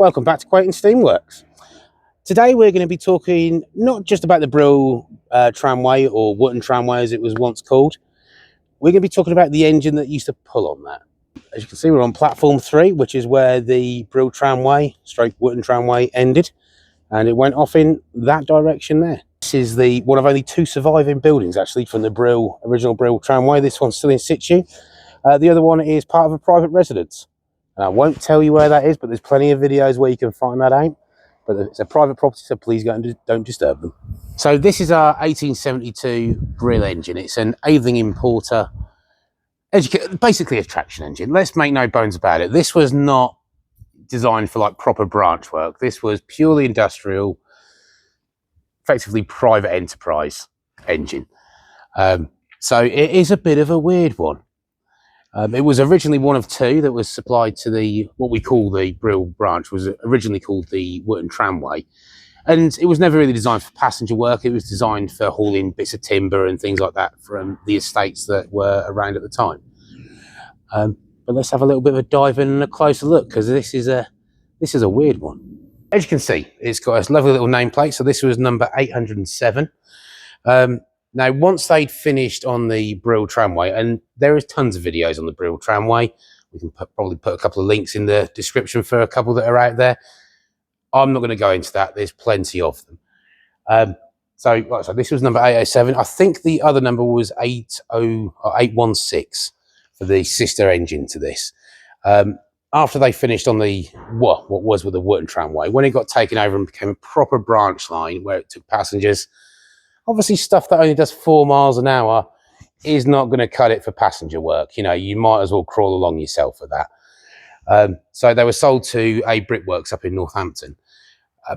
Welcome back to Quoting Steamworks. Today we're going to be talking not just about the Brill tramway, or Wotton tramway as it was once called. We're going to be talking about the engine that used to pull on that. As you can see, we're on platform 3, which is where the Brill tramway / Wotton tramway ended, and it went off in that direction there. This is the one of only 2 surviving buildings actually from the original Brill tramway. This one's still in situ. The other one is part of a private residence. And I won't tell you where that is, but there's plenty of videos where you can find that out. But it's a private property, so please go and don't disturb them. So this is our 1872 Brill engine. It's an Avling importer, basically a traction engine. Let's make no bones about it. This was not designed for like proper branch work. This was purely industrial, effectively private enterprise engine. So it is a bit of a weird one. It was originally one of 2 that was supplied to what we call the Brill branch, was originally called the Wotton tramway. And it was never really designed for passenger work. It was designed for hauling bits of timber and things like that from the estates that were around at the time. But let's have a little bit of a dive in and a closer look, because this is a weird one. As you can see, it's got a lovely little nameplate. So this was number 807. Now, once they'd finished on the Brill tramway, and there is tons of videos on the Brill tramway, we can probably put a couple of links in the description for a couple that are out there. I'm not going to go into that. There's plenty of them. So like I said, this was number 807. I think the other number was 816 for the sister engine to this. After they finished on what was with the Wotton tramway, when it got taken over and became a proper branch line where it took passengers, obviously stuff that only does 4 miles an hour is not going to cut it for passenger work. You know, you might as well crawl along yourself for that. So they were sold to a brickworks up in Northampton.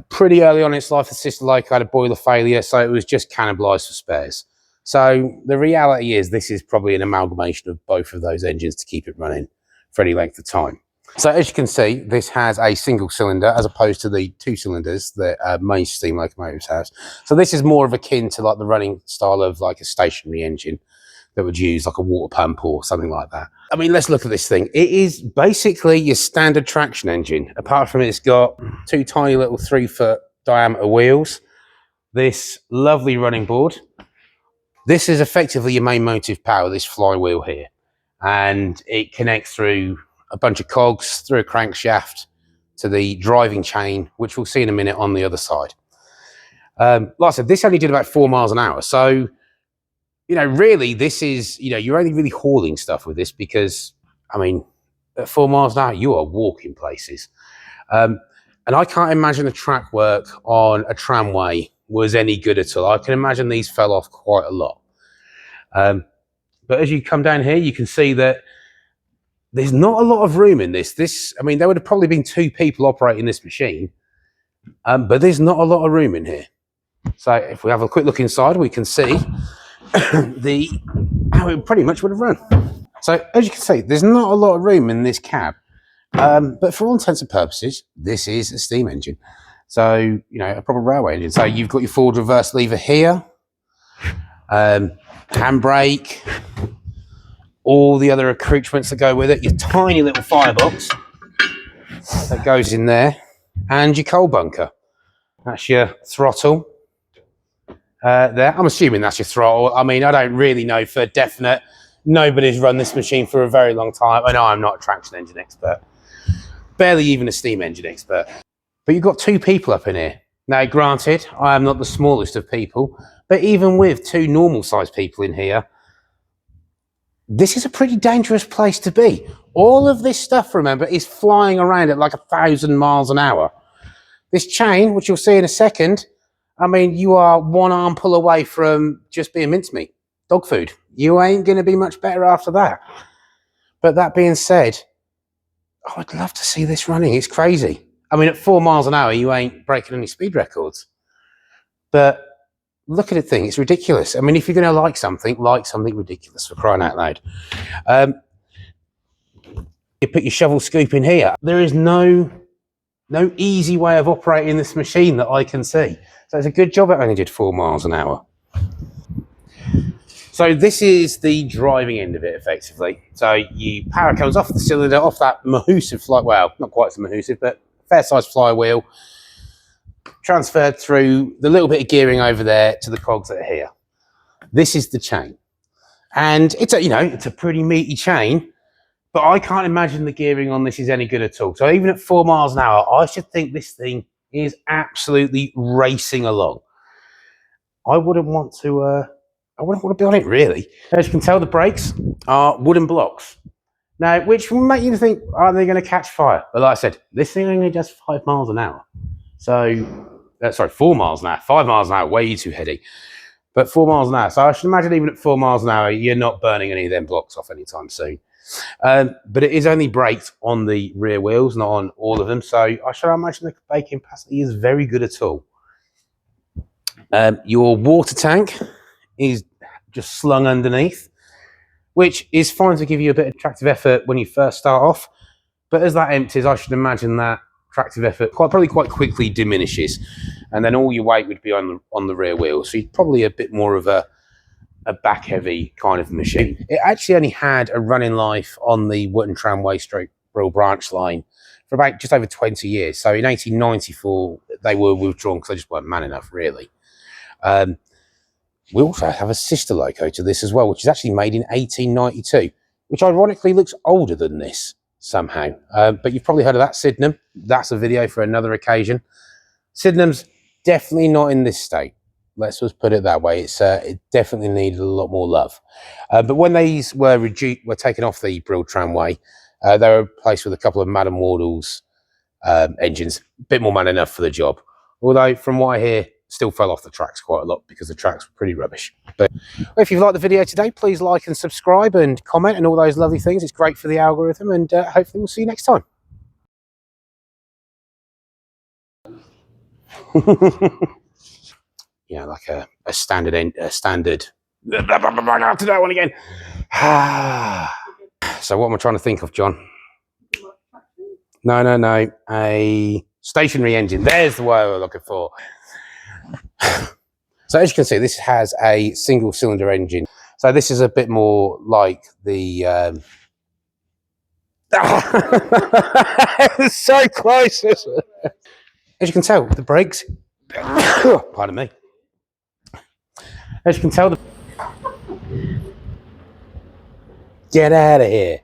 Pretty early on in its life, the sister loco had a boiler failure, so it was just cannibalised for spares. So the reality is this is probably an amalgamation of both of those engines to keep it running for any length of time. So as you can see, this has a single cylinder as opposed to the 2 cylinders that most steam locomotives have. So this is more of akin to like the running style of like a stationary engine that would use like a water pump or something like that. I mean, let's look at this thing. It is basically your standard traction engine. Apart from it's got 2 tiny little 3-foot diameter wheels, this lovely running board. This is effectively your main motive power, this flywheel here. And it connects through a bunch of cogs, through a crankshaft to the driving chain, which we'll see in a minute on the other side. Like I said, this only did about 4 miles an hour. So, you know, really this is, you know, you're only really hauling stuff with this because, I mean, at 4 miles an hour, you are walking places. And I can't imagine the track work on a tramway was any good at all. I can imagine these fell off quite a lot. But as you come down here, you can see that there's not a lot of room in this. I mean, there would have probably been 2 people operating this machine, but there's not a lot of room in here. So if we have a quick look inside, we can see how it pretty much would have run. So as you can see, there's not a lot of room in this cab, but for all intents and purposes, this is a steam engine. So, you know, a proper railway engine. So you've got your forward reverse lever here, handbrake, all the other accoutrements that go with it, your tiny little firebox that goes in there, and your coal bunker. That's your throttle there. I'm assuming that's your throttle. I mean, I don't really know for definite. Nobody's run this machine for a very long time. I know I'm not a traction engine expert, barely even a steam engine expert. But you've got 2 people up in here. Now, granted, I am not the smallest of people, but even with 2 normal sized people in here, this is a pretty dangerous place to be. All of this stuff, remember, is flying around at like 1,000 miles an hour. This chain, which you'll see in a second, I mean, you are 1 arm pull away from just being mincemeat, dog food. You ain't going to be much better after that. But that being said, I would love to see this running. It's crazy. I mean, at 4 miles an hour, you ain't breaking any speed records. But look at the thing, it's ridiculous. I mean, if you're going to like something ridiculous, for crying out loud. You put your shovel scoop in here. There is no easy way of operating this machine that I can see. So it's a good job it only did 4 miles an hour. So this is the driving end of it, effectively. So power comes off the cylinder, off that mahoosive flight. Well, not quite so mahoosive, but fair size flywheel, transferred through the little bit of gearing over there to the cogs that are here. This is the chain, and it's a pretty meaty chain, but I can't imagine the gearing on this is any good at all. So even at 4 miles an hour, I should think this thing is absolutely racing along. I wouldn't want to be on it, really. As you can tell, the brakes are wooden blocks. Now, which will make you think, are they going to catch fire? But like I said, this thing only does 5 miles an hour. So, sorry, 4 miles an hour. 5 miles an hour, way too heady. But 4 miles an hour. So I should imagine even at 4 miles an hour, you're not burning any of them blocks off anytime soon. But it is only braked on the rear wheels, not on all of them. So I should imagine the braking capacity is very good at all. Your water tank is just slung underneath, which is fine to give you a bit of tractive effort when you first start off. But as that empties, I should imagine that tractive effort probably quite quickly diminishes, and then all your weight would be on the rear wheel. So you're probably a bit more of a back heavy kind of machine. It actually only had a running life on the Wootton Tramway stroke Brill branch line for about just over 20 years. So in 1894, they were withdrawn because they just weren't man enough, really. We also have a sister loco to this as well, which is actually made in 1892, which ironically looks older than this somehow. But you've probably heard of that Sydenham. That's a video for another occasion. Sydenham's definitely not in this state. Let's just put it that way. It definitely needed a lot more love. But when these were taken off the Brill tramway, they were replaced with a couple of Madam Wardle's engines, a bit more man enough for the job. Although, from what I hear, still fell off the tracks quite a lot because the tracks were pretty rubbish. But if you've liked the video today, please like and subscribe and comment and all those lovely things. It's great for the algorithm, and hopefully we'll see you next time. Yeah, like a standard to that one again. So what am I trying to think of, John? No. A stationary engine. There's the word we're looking for. So as you can see, this has a single cylinder engine. So this is a bit more like the it's so close. As you can tell, the brakes pardon me. As you can tell, get out of here.